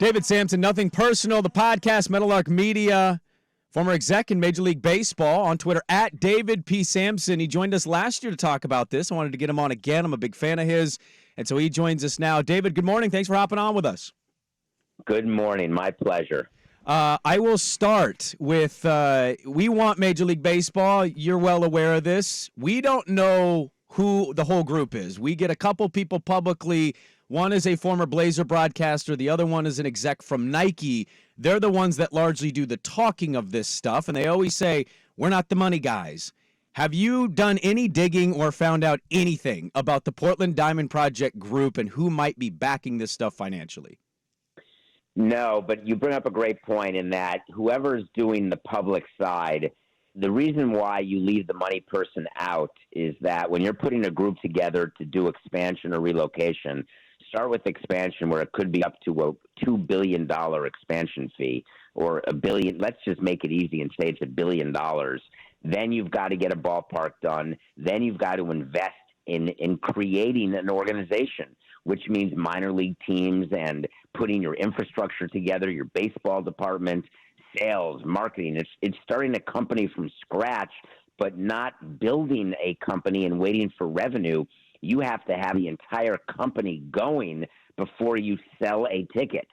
David Samson, Nothing Personal, the podcast, Meadowlark Media, former exec in Major League Baseball, on Twitter, at David P. Samson. He joined us last year to talk about this. I wanted to get him on again. I'm a big fan of his, and so he joins us now. David, good morning. Thanks for hopping on with us. Good morning. My pleasure. I will start with, we want Major League Baseball. You're well aware of this. We don't know who the whole group is. We get a couple people publicly. One is a former Blazer broadcaster. The other one is an exec from Nike. They're the ones that largely do the talking of this stuff, and they always say, we're not the money guys. Have you done any digging or found out anything about the Portland Diamond Project group and who might be backing this stuff financially? No, but you bring up a great point in that whoever's doing the public side, the reason why you leave the money person out is that when you're putting a group together to do expansion or relocation, start with expansion where it could be up to a $2 billion expansion fee or $1 billion. Let's just make it easy and say it's $1 billion. Then you've got to get a ballpark done. Then you've got to invest in creating an organization, which means minor league teams and putting your infrastructure together, your baseball department, sales, marketing. It's starting a company from scratch, but not building a company and waiting for revenue. You have to have the entire company going before you sell a ticket.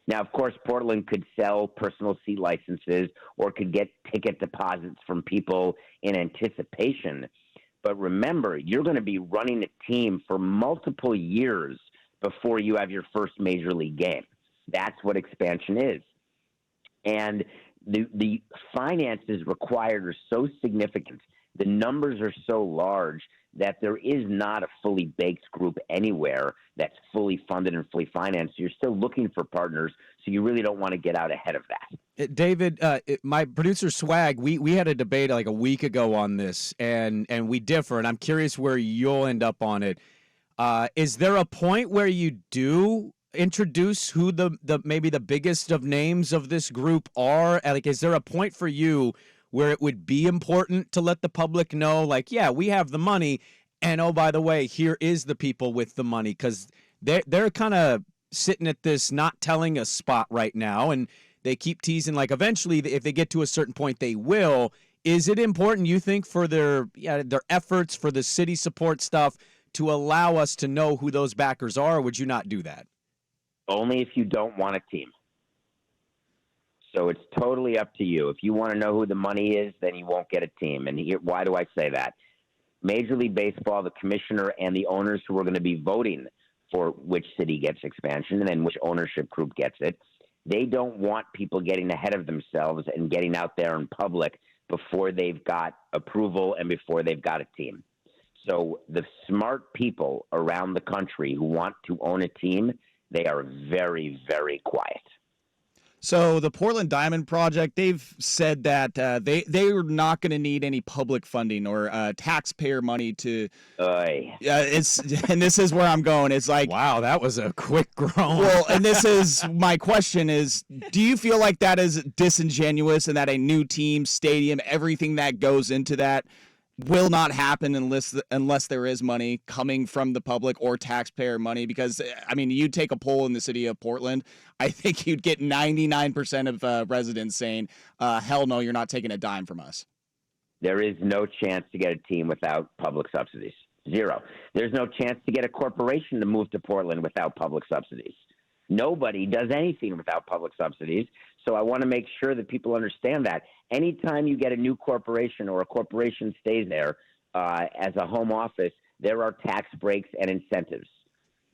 Now, of course, Portland could sell personal seat licenses or could get ticket deposits from people in anticipation. But remember, you're going to be running a team for multiple years before you have your first major league game. That's what expansion is. And the finances required are so significant. The numbers are so large that there is not a fully baked group anywhere that's fully funded and fully financed. You're still looking for partners, so you really don't want to get out ahead of that. David, my producer Swag, we had a debate like a week ago on this, and we differ, and I'm curious where you'll end up on it. Is there a point where you do introduce who the maybe the biggest of names of this group are? Like, is there a point for you where it would be important to let the public know, like, yeah, we have the money, and oh, by the way, here is the people with the money, because they're kind of sitting at this not telling us spot right now, and they keep teasing, like, eventually, if they get to a certain point, they will. Is it important, you think, for their efforts, for the city support stuff, to allow us to know who those backers are, or would you not do that? Only if you don't want a team. So it's totally up to you. If you want to know who the money is, then you won't get a team. And why do I say that? Major League Baseball, the commissioner, and the owners who are going to be voting for which city gets expansion and then which ownership group gets it, they don't want people getting ahead of themselves and getting out there in public before they've got approval and before they've got a team. So the smart people around the country who want to own a team, they are very, very quiet. So the Portland Diamond Project, they've said that they are not going to need any public funding or taxpayer money to. And this is where I'm going. It's like, wow, that was a quick groan. Well, and this is my question: is do you feel like that is disingenuous and that a new team, stadium, everything that goes into that will not happen unless there is money coming from the public or taxpayer money? Because, I mean, you take a poll in the city of Portland, I think you'd get 99% of residents saying, hell no, you're not taking a dime from us. There is no chance to get a team without public subsidies. Zero. There's no chance to get a corporation to move to Portland without public subsidies. Nobody does anything without public subsidies. So I want to make sure that people understand that. Anytime you get a new corporation or a corporation stays there as a home office, there are tax breaks and incentives.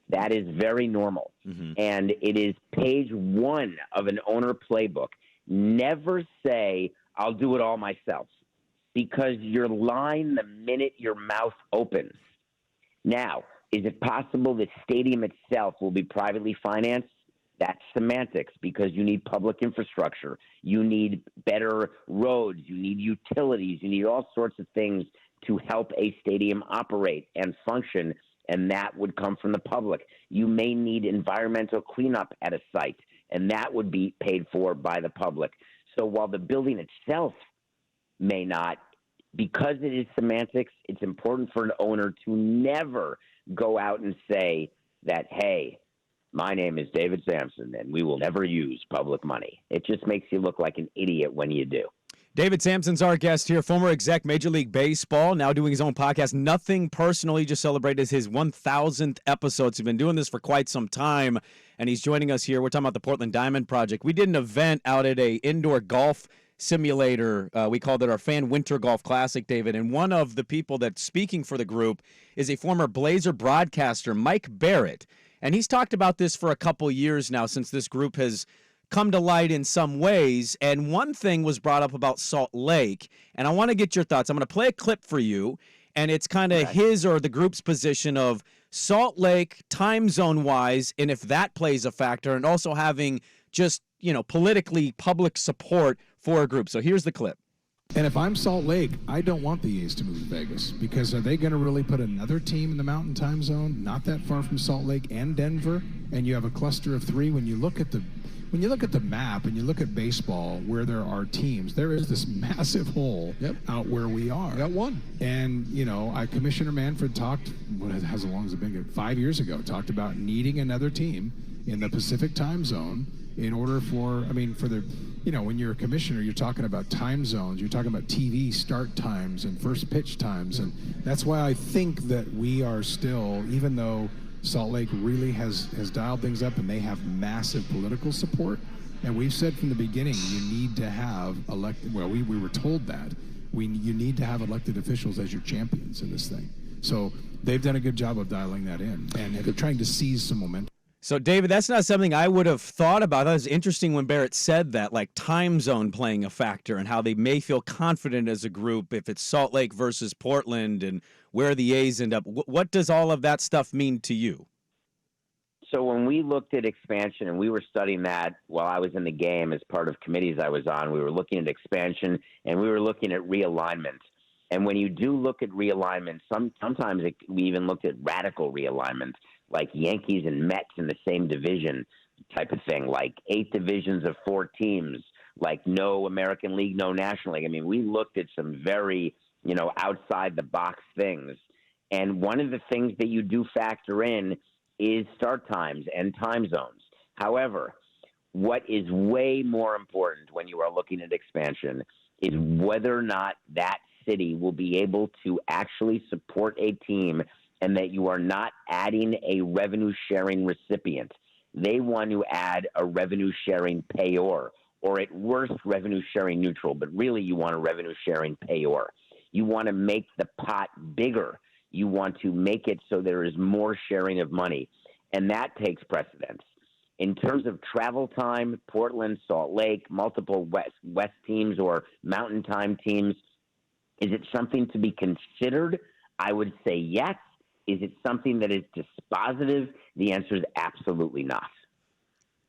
That is very normal. Mm-hmm. And it is page 1 of an owner playbook. Never say, I'll do it all myself, because you're lying the minute your mouth opens. Now, is it possible the stadium itself will be privately financed? That's semantics, because you need public infrastructure. You need better roads. You need utilities. You need all sorts of things to help a stadium operate and function, and that would come from the public. You may need environmental cleanup at a site, and that would be paid for by the public. So while the building itself may not, because it is semantics, it's important for an owner to never go out and say that, hey, my name is David Samson, and we will never use public money. It just makes you look like an idiot when you do. David Sampson's our guest here, former exec Major League Baseball, now doing his own podcast. Nothing personal. He just celebrated his 1,000th episode. He's been doing this for quite some time, and he's joining us here. We're talking about the Portland Diamond Project. We did an event out at a indoor golf simulator. We called it our Fan Winter Golf Classic, David, and one of the people that's speaking for the group is a former Blazer broadcaster, Mike Barrett, and he's talked about this for a couple years now since this group has come to light in some ways, and one thing was brought up about Salt Lake, and I want to get your thoughts. I'm going to play a clip for you, and it's kind of his or the group's position of Salt Lake time zone-wise, and if that plays a factor, and also having just, politically public support for a group. So here's the clip. And if I'm Salt Lake, I don't want the A's to move to Vegas, because are they going to really put another team in the Mountain Time Zone, not that far from Salt Lake and Denver, and you have a cluster of three? When you look at the map and you look at baseball where there are teams, there is this massive hole out where we are. Got one. And, Commissioner Manfred talked, how long has it been? 5 years ago, talked about needing another team in the Pacific time zone in order when you're a commissioner, you're talking about time zones, you're talking about TV start times and first pitch times. And that's why I think that we are still, even though Salt Lake really has dialed things up and they have massive political support. And we've said from the beginning, you need to have we were told that. You need to have elected officials as your champions in this thing. So they've done a good job of dialing that in, and they're trying to seize some momentum. So, David, that's not something I would have thought about. That was interesting when Barrett said that, like time zone playing a factor and how they may feel confident as a group if it's Salt Lake versus Portland and where the A's end up. What does all of that stuff mean to you? So when we looked at expansion, and we were studying that while I was in the game as part of committees I was on, we were looking at expansion and we were looking at realignment. And when you do look at realignment, sometimes we even looked at radical realignment, like Yankees and Mets in the same division type of thing, like 8 divisions of 4 teams, like no American League, no National League. I mean, we looked at some very, outside the box things. And one of the things that you do factor in is start times and time zones. However, what is way more important when you are looking at expansion is whether or not that city will be able to actually support a team and that you are not adding a revenue-sharing recipient. They want to add a revenue-sharing payor, or at worst, revenue-sharing neutral, but really you want a revenue-sharing payor. You want to make the pot bigger. You want to make it so there is more sharing of money, and that takes precedence. In terms of travel time, Portland, Salt Lake, multiple West teams or Mountain Time teams, is it something to be considered? I would say yes. Is it something that is dispositive? The answer is absolutely not.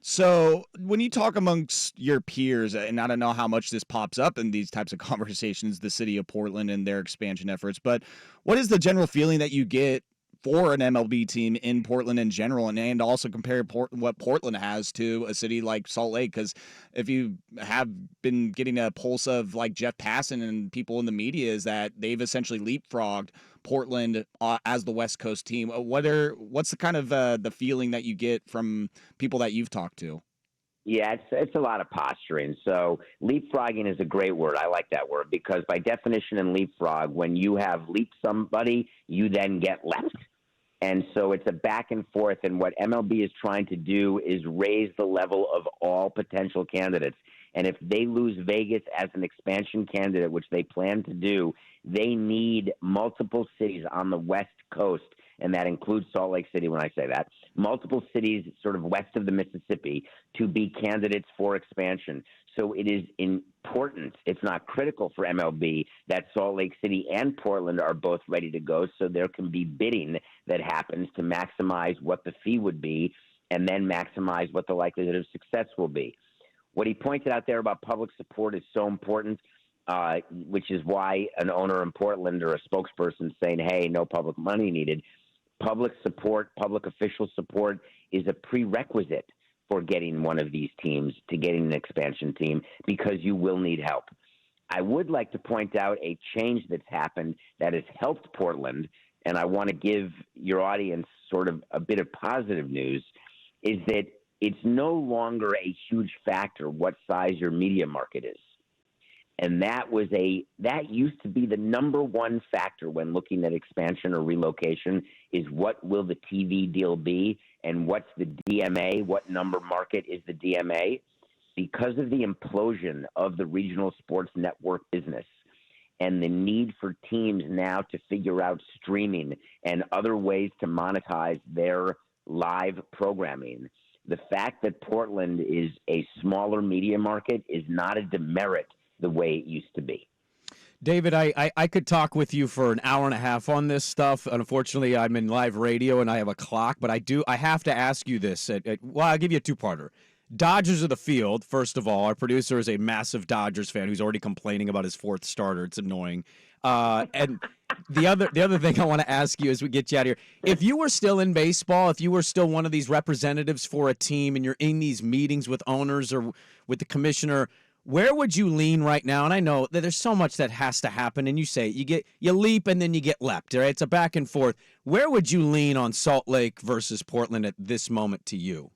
So when you talk amongst your peers, and I don't know how much this pops up in these types of conversations, the city of Portland and their expansion efforts, but what is the general feeling that you get for an MLB team in Portland in general, and also compare what Portland has to a city like Salt Lake? Because if you have been getting a pulse of like Jeff Passan and people in the media, is that they've essentially leapfrogged Portland as the West Coast team. What's the kind of the feeling that you get from people that you've talked to? Yeah, it's a lot of posturing. So leapfrogging is a great word. I like that word because by definition in leapfrog, when you have leaped somebody, you then get left. And so it's a back and forth. And what MLB is trying to do is raise the level of all potential candidates. And if they lose Vegas as an expansion candidate, which they plan to do, they need multiple cities on the West Coast, and that includes Salt Lake City when I say that, multiple cities sort of west of the Mississippi to be candidates for expansion. So it is important, it's not critical for MLB, that Salt Lake City and Portland are both ready to go so there can be bidding that happens to maximize what the fee would be and then maximize what the likelihood of success will be. What he pointed out there about public support is so important, which is why an owner in Portland or a spokesperson saying, hey, no public money needed. Public support, public official support is a prerequisite for getting one of these teams to getting an expansion team because you will need help. I would like to point out a change that's happened that has helped Portland, and I want to give your audience sort of a bit of positive news. is that it's no longer a huge factor what size your media market is. And that used to be the number one factor when looking at expansion or relocation is what will the TV deal be and what's the DMA, what number market is the DMA. Because of the implosion of the regional sports network business and the need for teams now to figure out streaming and other ways to monetize their live programming, the fact that Portland is a smaller media market is not a demerit the way it used to be. David, I could talk with you for an hour and a half on this stuff. Unfortunately, I'm in live radio and I have a clock, but I have to ask you this. Well, I'll give you a two-parter. Dodgers of the field, first of all. Our producer is a massive Dodgers fan who's already complaining about his fourth starter. It's annoying. And the other thing I want to ask you as we get you out of here, if you were still in baseball, if you were still one of these representatives for a team and you're in these meetings with owners or with the commissioner, where would you lean right now? And I know that there's so much that has to happen, and you say you leap and then you get leapt, right? It's a back and forth. Where would you lean on Salt Lake versus Portland at this moment to you?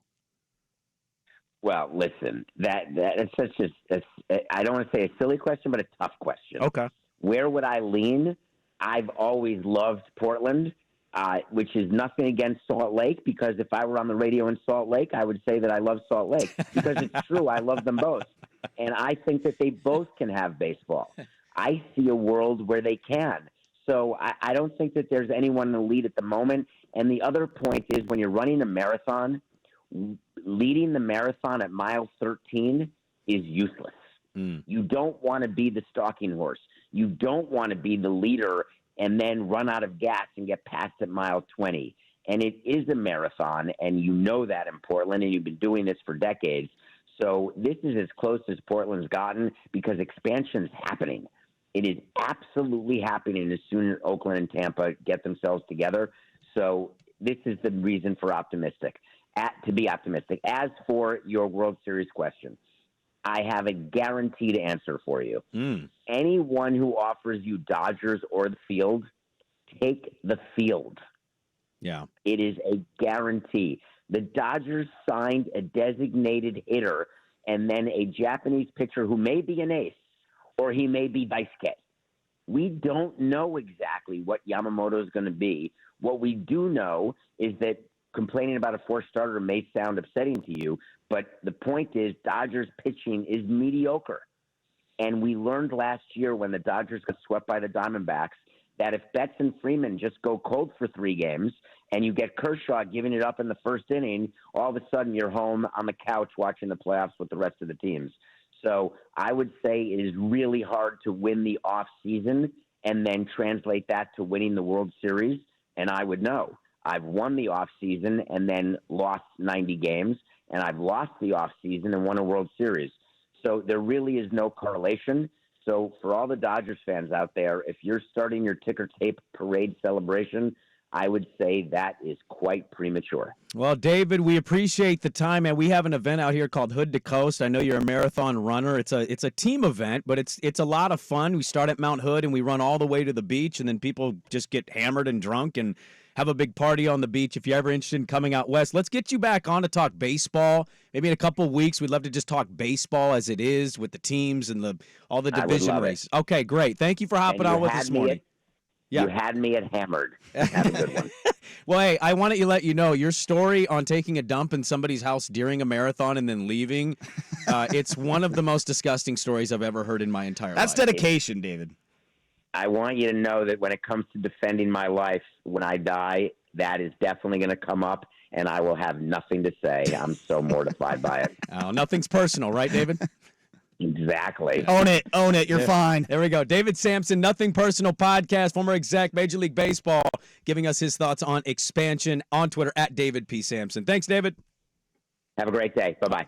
Well, listen, that's such I don't want to say a silly question, but a tough question. Okay. Where would I lean? I've always loved Portland, which is nothing against Salt Lake, because if I were on the radio in Salt Lake, I would say that I love Salt Lake because it's true. I love them both. And I think that they both can have baseball. I see a world where they can. So I don't think that there's anyone in the lead at the moment. And the other point is when you're running a marathon, leading the marathon at mile 13 is useless. You don't want to be the stalking horse. You don't want to be the leader and then run out of gas and get passed at mile 20. And it is a marathon, and you know that in Portland, and you've been doing this for decades. So this is as close as Portland's gotten because expansion is happening. It is absolutely happening as soon as Oakland and Tampa get themselves together. So this is the reason for to be optimistic. As for your World Series question, I have a guaranteed answer for you. Anyone who offers you Dodgers or the field, take the field. Yeah. It is a guarantee. The Dodgers signed a designated hitter and then a Japanese pitcher who may be an ace or he may be Daisuke. We don't know exactly what Yamamoto is going to be. What we do know is that complaining about a fourth starter may sound upsetting to you, but the point is Dodgers pitching is mediocre. And we learned last year when the Dodgers got swept by the Diamondbacks that if Betts and Freeman just go cold for 3 games and you get Kershaw giving it up in the first inning, all of a sudden you're home on the couch watching the playoffs with the rest of the teams. So I would say it is really hard to win the off season and then translate that to winning the World Series. And I would know. I've won the off season and then lost 90 games, and I've lost the off season and won a World Series. So there really is no correlation. So for all the Dodgers fans out there, if you're starting your ticker tape parade celebration, I would say that is quite premature. Well, David, we appreciate the time, and we have an event out here called Hood to Coast. I know you're a marathon runner. It's a team event, but it's a lot of fun. We start at Mount Hood and we run all the way to the beach, and then people just get hammered and drunk and have a big party on the beach. If you're ever interested in coming out west, let's get you back on to talk baseball. Maybe in a couple of weeks, we'd love to just talk baseball as it is with the teams and all the division races. Okay, great. Thank you for hopping on with us this morning. You had me at hammered. Have a good one. Well, hey, I wanted to let you know your story on taking a dump in somebody's house during a marathon and then leaving. It's one of the most disgusting stories I've ever heard in my entire life. That's dedication, David. I want you to know that when it comes to defending my life, when I die, that is definitely going to come up, and I will have nothing to say. I'm so mortified by it. Oh, nothing's personal, right, David? Exactly. Own it. You're fine. There we go. David Samson, Nothing Personal podcast, former exec, Major League Baseball, giving us his thoughts on expansion on Twitter at David P. Samson. Thanks, David. Have a great day. Bye-bye.